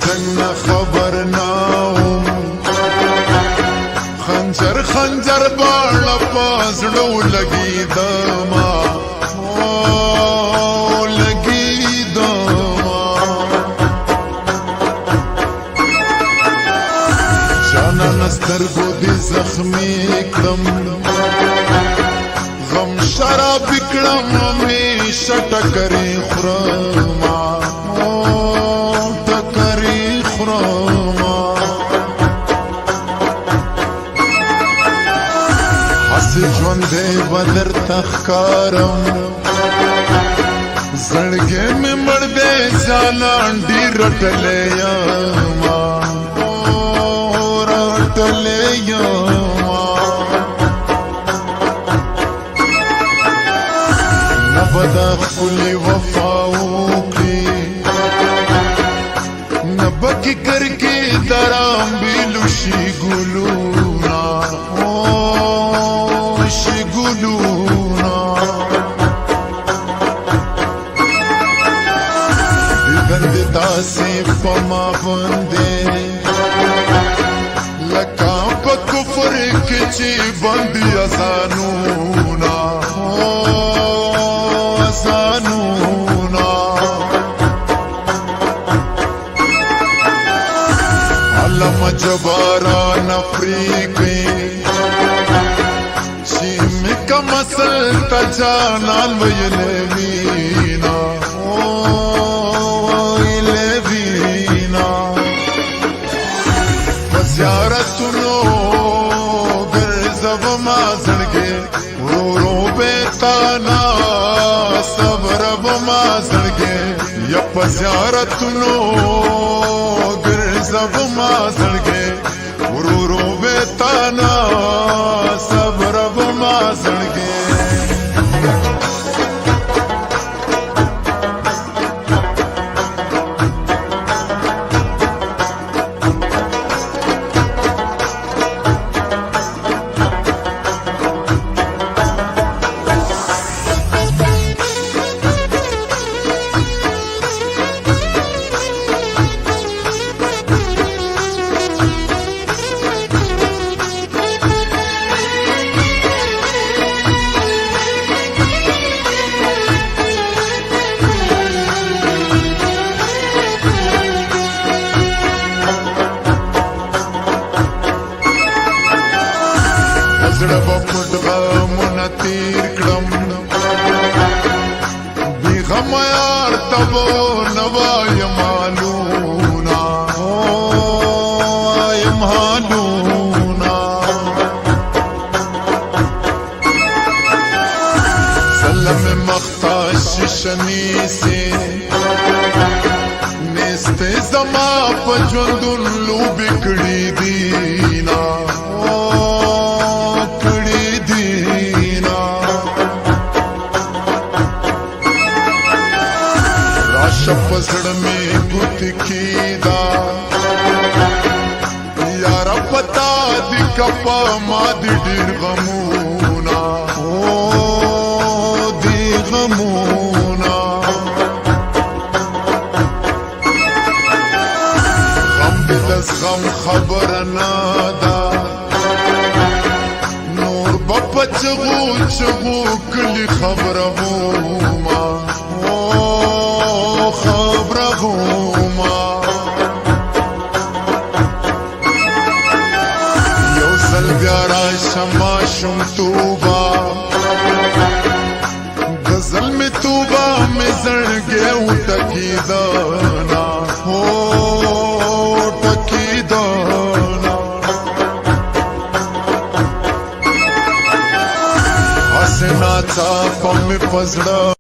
جنگ خبر ناوم خنجر خنجر باړه پازړو لګي دما لګي دما جانا نستر کو دي زخمي کړم غم شراب کړم می شټکري خرما ټکري خرما ژوندې بدر تخکارم زړګې مې مړ دې ځالان ډېر رټلې یما رټلې یما نبدا خپلې وفا وکړي نبکې کرکې درام بیلوشي ګلونا داسې پما باندې لکه په کفر کې چې باندې ازانونا ازانونا علم جبارا نفریقی چې مکه مسل تجانال ویلې وینا زیارتونو ګرځب ما زړګې ورو بیتانا صبر ما زړګې یپ زیارتونو ګرځب ما زړګې ورو بیتانا صبر ما زړګې زړه په پټ غمونه تیر کړم بې غمه یار ته به نه وایم حالونه وایم حالونه زله مې مخ ته شیشه نیسې نیستې زما په ژوندون لوبې کړي دینه شپسړ می ګوت کیدا یار پتا دی کپا ما دی ډیر غمونا او دی غمونا غم دې دس غم خبر نه دا نور بپچغو چغو کلی خبرهما خبرهما یو سل بیا راشم ماشوم توبه غزل می توبه می زړګې وټکیدانا هو ټکیدانا حسنا چا په می پزړه